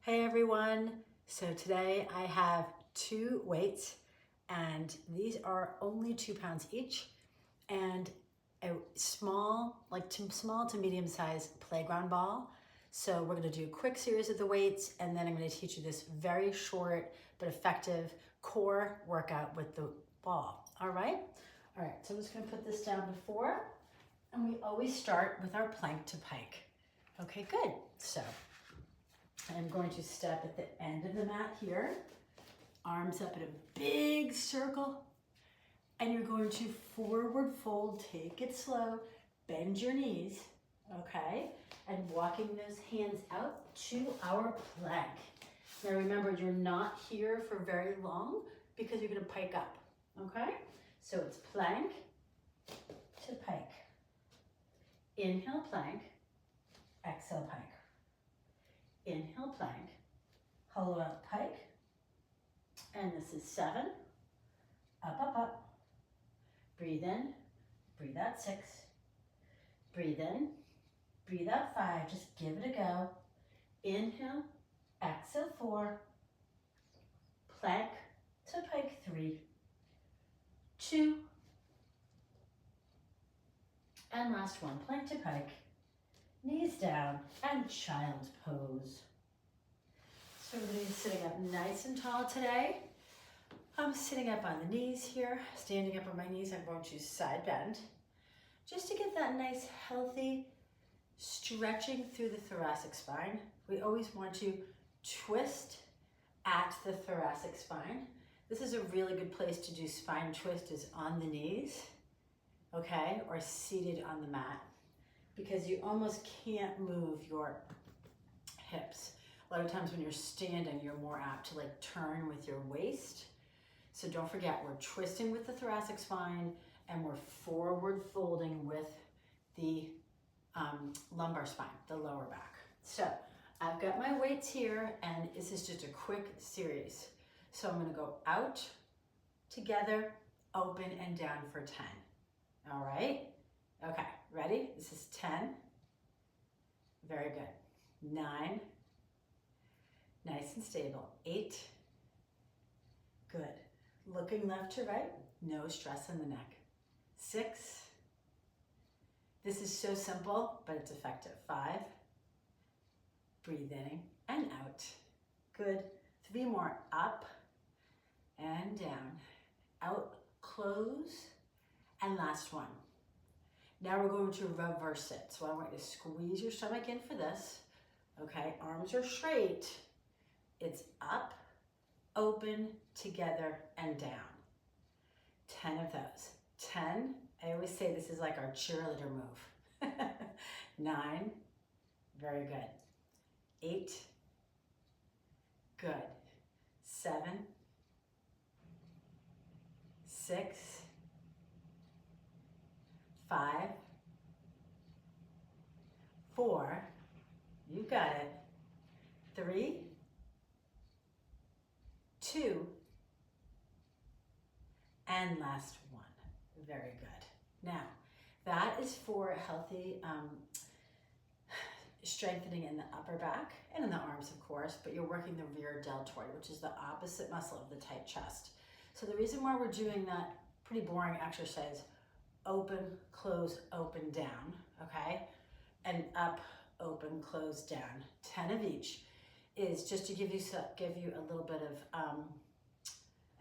Hey everyone, so today I have two weights and these are only 2 pounds each and a small to medium sized playground ball. So we're going to do a quick series of the weights and then I'm going to teach you this very short but effective core workout with the ball. All right, so I'm just going to put this down before and we always start with our plank to pike. Okay, good. So I'm going to step at the end of the mat here, arms up in a big circle, and you're going to forward fold, take it slow, bend your knees, okay? And walking those hands out to our plank. Now remember, you're not here for very long because you're gonna pike up, okay? So it's plank to pike. Inhale, plank, exhale, pike. Inhale, plank, hollow out pike, and this is 7, up, up, up, breathe in, breathe out 6, breathe in, breathe out 5, just give it a go, inhale, exhale 4, plank to pike 3, 2, and last one, plank to pike. Knees down and child's pose. So we're going to be sitting up nice and tall today. I'm sitting up on the knees here, standing up on my knees. I'm going to side bend just to get that nice healthy stretching through the thoracic spine. We always want to twist at the thoracic spine. This is a really good place to do spine twist is on the knees, okay, or seated on the mat, because you almost can't move your hips. A lot of times when you're standing, you're more apt to turn with your waist. So don't forget, we're twisting with the thoracic spine and we're forward folding with the lumbar spine, the lower back. So I've got my weights here and this is just a quick series. So I'm gonna go out, together, open and down for 10. All right? Okay, ready? This is 10. Very good. 9. Nice and stable. 8. Good. Looking left to right. No stress in the neck. 6. This is so simple, but it's effective. 5. Breathe in and out. Good. 3 more. Up and down. Out, close, and last one. Now we're going to reverse it. So I want you to squeeze your stomach in for this. Okay, arms are straight. It's up, open, together, and down. 10 of those. 10, I always say this is like our cheerleader move. 9, very good. 8, good. 7, 6, 5, 4, you got it. 3, 2, and last one. Very good. Now, that is for healthy strengthening in the upper back and in the arms, of course, but you're working the rear deltoid, which is the opposite muscle of the tight chest. So the reason why we're doing that pretty boring exercise, open, close, open, down, okay? And up, open, close, down. 10 of each is just to give you a little bit of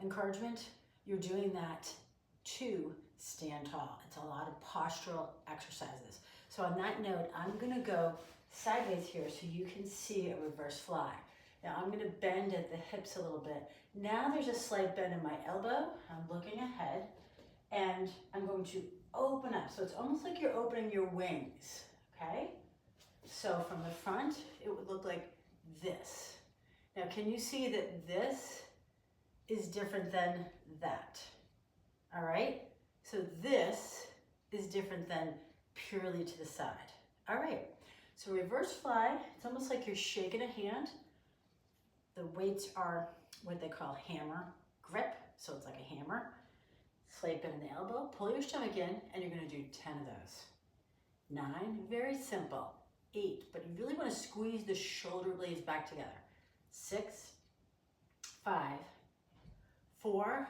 encouragement. You're doing that to stand tall. It's a lot of postural exercises. So on that note, I'm gonna go sideways here so you can see a reverse fly. Now I'm gonna bend at the hips a little bit. Now there's a slight bend in my elbow. I'm looking ahead. And I'm going to open up. So it's almost like you're opening your wings, okay? So from the front, it would look like this. Now, can you see that this is different than that? All right? So this is different than purely to the side. All right, so reverse fly, it's almost like you're shaking a hand. The weights are what they call hammer grip, so it's like a hammer. Slight bend in the elbow, pull your stomach in, and you're gonna do 10 of those. 9, very simple. 8, but you really wanna squeeze the shoulder blades back together. 6, 5, 4,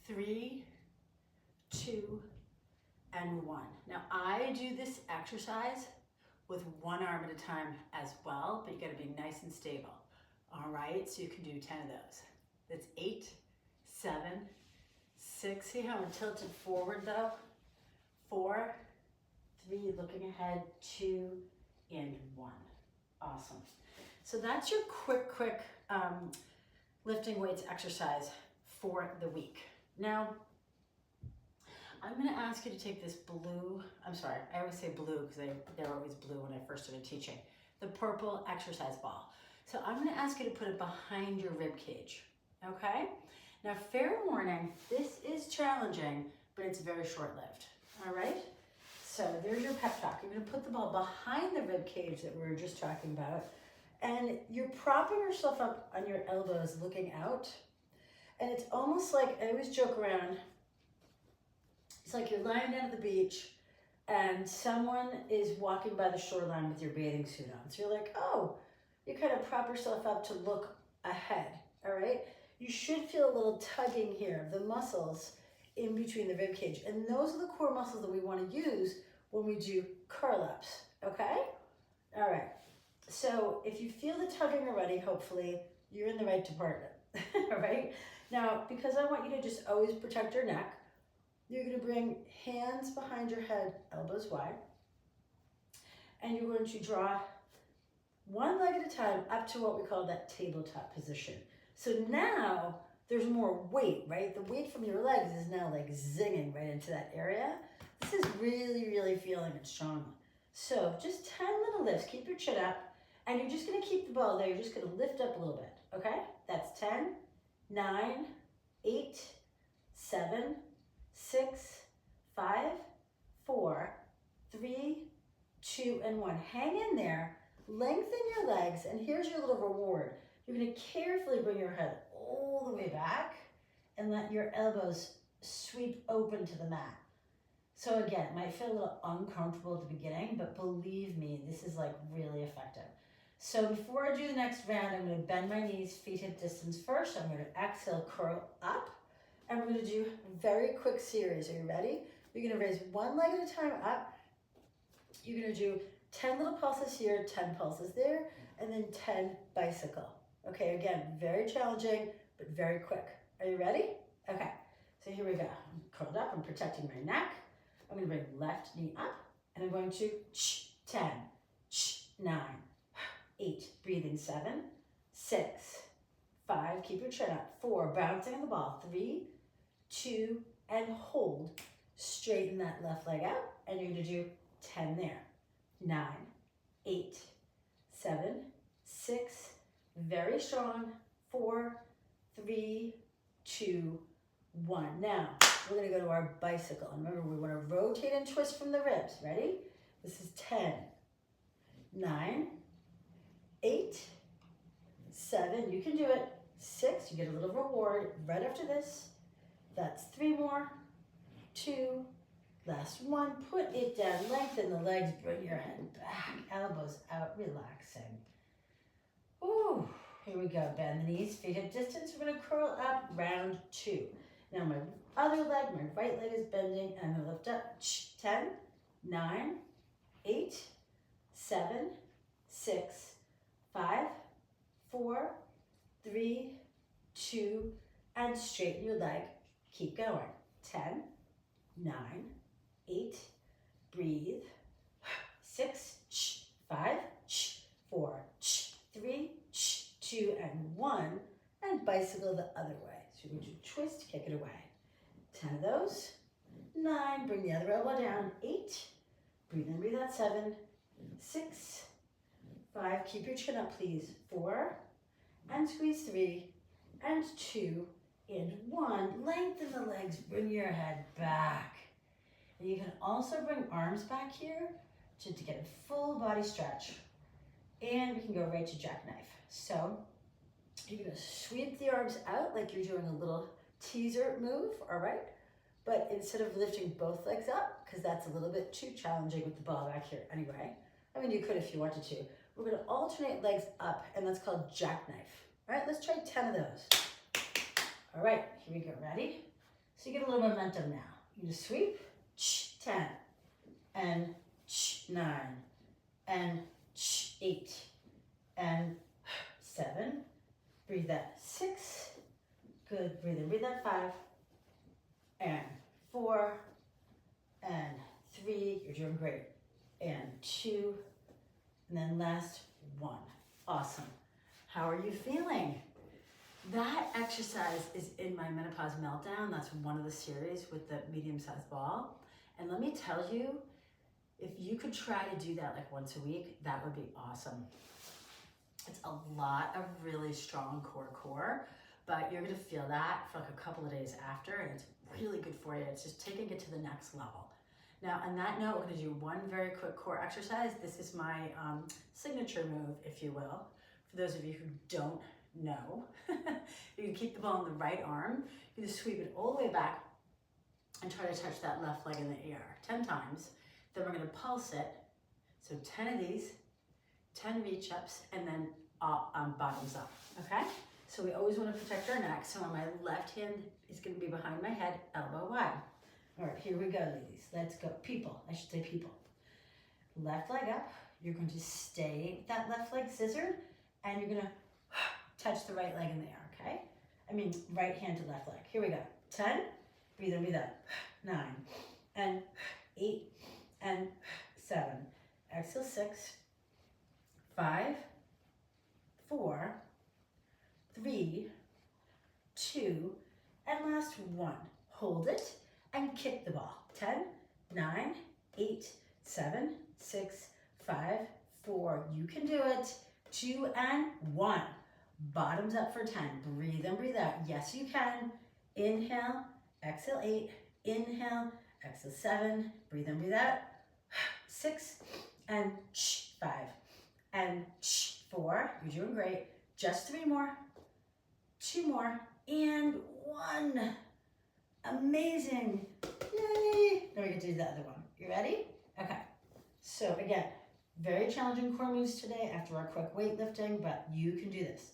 3, 2, and 1. Now I do this exercise with one arm at a time as well, but you gotta be nice and stable. All right, so you can do 10 of those. That's 8, 7, 6, see how I'm tilted forward though? 4, 3, looking ahead, 2, and 1. Awesome. So that's your quick lifting weights exercise for the week. Now, I'm gonna ask you to take this blue, I'm sorry, I always say blue because they were always blue when I first started teaching, the purple exercise ball. So I'm gonna ask you to put it behind your rib cage, okay? Now, fair warning, this is challenging, but it's very short-lived, all right? So there's your pep talk. You're gonna put the ball behind the rib cage that we were just talking about, and you're propping yourself up on your elbows looking out. And it's almost like, I always joke around, it's like you're lying down at the beach and someone is walking by the shoreline with your bathing suit on. So you're like, oh, you kind of prop yourself up to look ahead, all right? You should feel a little tugging here of the muscles in between the rib cage. And those are the core muscles that we want to use when we do curl ups, okay? All right. So if you feel the tugging already, hopefully you're in the right department, all right? Now, because I want you to just always protect your neck, you're gonna bring hands behind your head, elbows wide, and you're going to draw one leg at a time up to what we call that tabletop position. So now there's more weight, right? The weight from your legs is now like zinging right into that area. This is really, really feeling it strongly. So just 10 little lifts, keep your chin up, and you're just gonna keep the ball there. You're just gonna lift up a little bit, okay? That's 10, 9, 8, 7, 6, 5, 4, 3, 2, and 1. Hang in there, lengthen your legs, and here's your little reward. You're gonna carefully bring your head all the way back and let your elbows sweep open to the mat. So again, it might feel a little uncomfortable at the beginning, but believe me, this is like really effective. So before I do the next round, I'm gonna bend my knees, feet hip distance first. I'm gonna exhale, curl up, and we're gonna do a very quick series. Are you ready? You're gonna raise one leg at a time up. You're gonna do 10 little pulses here, 10 pulses there, and then 10 bicycle. Okay, again, very challenging, but very quick. Are you ready? Okay, so here we go. I'm curled up, I'm protecting my neck. I'm gonna bring left knee up, and I'm going to 10, 9, 8, breathe in 7, 6, 5, keep your chin up, 4, bouncing on the ball, 3, 2, and hold. Straighten that left leg out, and you're gonna do 10 there. 9, 8, 7, 6, very strong, 4, 3, 2, 1. Now, we're gonna go to our bicycle. And remember, we wanna rotate and twist from the ribs. Ready? This is 10, 9, 8, 7, you can do it. 6, you get a little reward right after this. That's 3 more, 2, last 1. Put it down, lengthen the legs, bring your head back, elbows out, relaxing. Ooh, here we go. Bend the knees, feet hip distance. We're gonna curl up, round 2. Now my other leg, my right leg is bending, and I'm gonna lift up. 10, 9, 8, 7, 6, 5, 4, 3, 2, and straighten your leg. Keep going. 10, 9, 8, breathe. 6, 5, 4, 3, 2, and 1, and bicycle the other way. So we're going to twist, kick it away. 10 of those. 9, bring the other elbow down. 8, breathe in, breathe out. 7, 6, 5, keep your chin up, please. 4, and squeeze 3, and 2, and 1. Lengthen the legs, bring your head back. And you can also bring arms back here to get a full body stretch. And we can go right to jackknife. So you're gonna sweep the arms out like you're doing a little teaser move, all right? But instead of lifting both legs up, because that's a little bit too challenging with the ball back here anyway. I mean, you could if you wanted to. We're gonna alternate legs up, and that's called jackknife. All right, let's try 10 of those. All right, here we go, ready? So you get a little momentum now. You just sweep, 10, and 9, and 8, and 7. Breathe that, 6. Good, breathe in, breathe that, 5, and 4, and 3. You're doing great. And 2, and then last 1. Awesome. How are you feeling? That exercise is in my menopause meltdown. That's one of the series with the medium-sized ball. And let me tell you, if you could try to do that like once a week, that would be awesome. It's a lot of really strong core, but you're gonna feel that for like a couple of days after, and it's really good for you. It's just taking it to the next level. Now, on that note, we're gonna do one very quick core exercise. This is my signature move, if you will. For those of you who don't know, you can keep the ball in the right arm. You just sweep it all the way back and try to touch that left leg in the air 10 times. Then we're gonna pulse it. So 10 of these, 10 reach ups, and then bottoms up, okay? So we always wanna protect our neck. So my left hand is gonna be behind my head, elbow wide. All right, here we go, ladies. Let's go. People, I should say people. Left leg up. You're going to stay with that left leg scissored, and you're gonna touch the right leg in the air, okay? I mean, right hand to left leg. Here we go. 10, breathe in, breathe out. 9, and 8, and 7. Exhale, 6, 5, 4, 3, 2, and last 1. Hold it and kick the ball. 10, 9, 8, 7, 6, 5, 4. You can do it. 2 and 1. Bottoms up for 10. Breathe in, breathe out. Yes, you can. Inhale, exhale 8. Inhale, exhale 7. Breathe in, breathe out. 6 and 5 and 4. You're doing great. Just 3 more. 2 more and 1. Amazing. Yay. Now we get to do the other one. You ready? Okay. So again, very challenging core moves today after our quick weightlifting, but you can do this.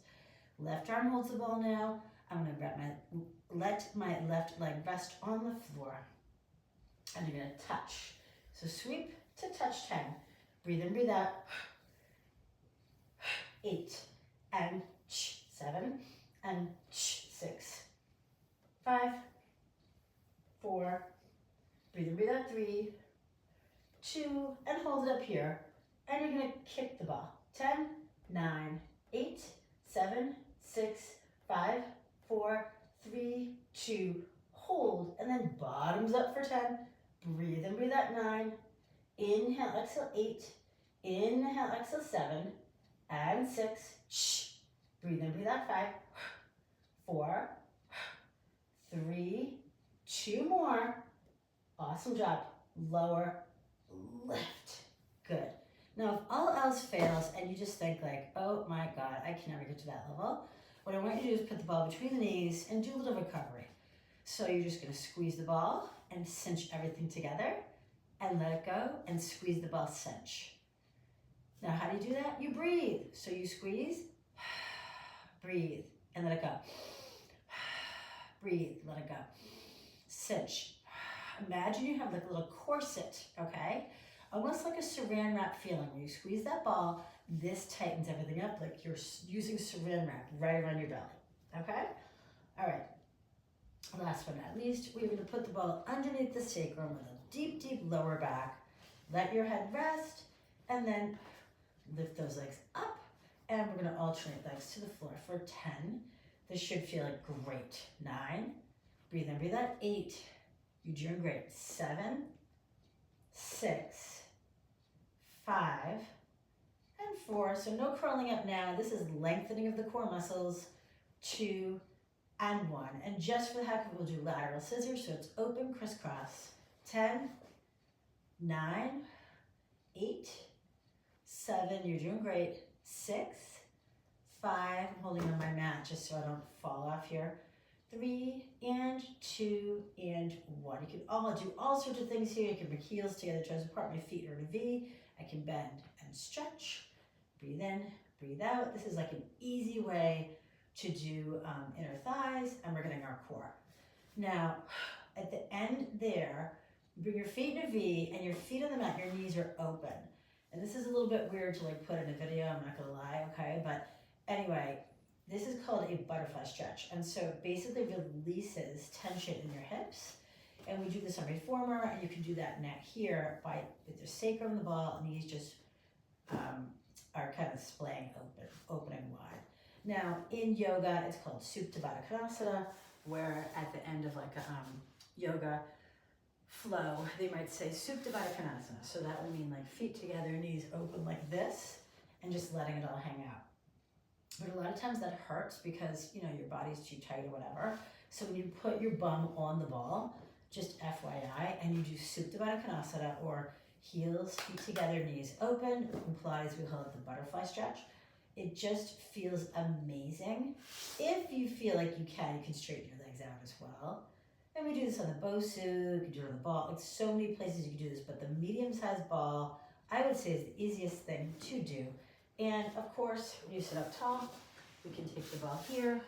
Left arm holds the ball now. I'm going to let my left leg rest on the floor. And you're going to touch. So sweep to touch 10. Breathe in, breathe out. 8 and 7 and 6, 5, 4, breathe in, breathe out, 3, 2, and hold it up here. And you're gonna kick the ball. 10, 9, 8, 7, 6, 5, 4, 3, 2, hold, and then bottoms up for 10. Breathe in, breathe out, 9. Inhale, exhale, 8. Inhale, exhale, 7. And 6. Breathe in, breathe out, 5. 4, 3, 2 more. Awesome job. Lower, lift. Good. Now, if all else fails and you just think like, oh my God, I can never get to that level, what I want you to do is put the ball between the knees and do a little recovery. So you're just gonna squeeze the ball and cinch everything together and let it go and squeeze the ball, cinch. Now, how do you do that? You breathe. So you squeeze, breathe, and let it go. Breathe, let it go. Cinch. Imagine you have like a little corset, okay? Almost like a saran wrap feeling. When you squeeze that ball, this tightens everything up like you're using saran wrap right around your belly, okay? All right, last but not least, we're gonna put the ball underneath the sacrum with a deep, deep lower back. Let your head rest, and then lift those legs up, and we're gonna alternate legs to the floor for 10. This should feel like great. 9, breathe in, breathe out, 8. You're doing great. 7, 6, 5, and 4. So no curling up now. This is lengthening of the core muscles. 2 and 1. And just for the heck of it, we'll do lateral scissors. So it's open, crisscross. 10, 9, 8, 7. You're doing great. 6, 5. I'm holding on my mat just so I don't fall off here. 3 and 2 and 1. You can do all sorts of things here. You can bring heels together, toes apart. My feet are in a V. I can bend and stretch. breathe in, breathe out. This is like an easy way to do inner thighs, and we're getting our core. Now, at the end there, bring your feet in a V and your feet on the mat, your knees are open. And this is a little bit weird to like put in a video, I'm not gonna lie, okay? But anyway, this is called a butterfly stretch. And so it basically releases tension in your hips. And we do this on reformer, and you can do that neck here with your sacrum, the ball, knees just are kind of splaying opening wide. Now in yoga, it's called Supta Baddha Konasana, where at the end of like a yoga flow, they might say Supta Baddha Konasana. So that would mean like feet together, knees open like this, and just letting it all hang out. But a lot of times that hurts because, you know, your body's too tight or whatever. So when you put your bum on the ball, just FYI, and you do Supta Baddha Konasana, or heels, feet together, knees open, implies we call it the butterfly stretch. It just feels amazing. If you feel like you can straighten your legs out as well. And we do this on the Bosu, you can do it on the ball. It's so many places you can do this, but the medium-sized ball, I would say, is the easiest thing to do. And of course, when you sit up tall, we can take the ball here,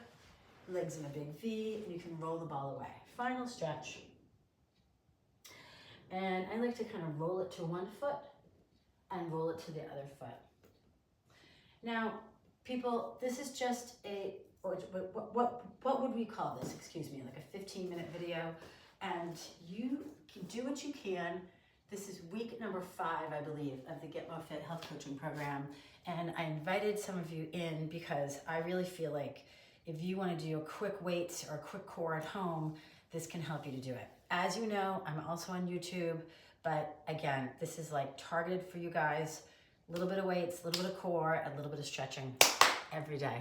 legs in a big V, and you can roll the ball away. Final stretch. And I like to kind of roll it to one foot and roll it to the other foot. Now, people, this is just what would we call this? Excuse me, like a 15-minute video. And you can do what you can. This is week number 5, I believe, of the Get More Fit Health Coaching Program. And I invited some of you in because I really feel like if you want to do a quick weights or a quick core at home, this can help you to do it. As you know, I'm also on YouTube, but again, this is like targeted for you guys. A little bit of weights, a little bit of core, a little bit of stretching every day.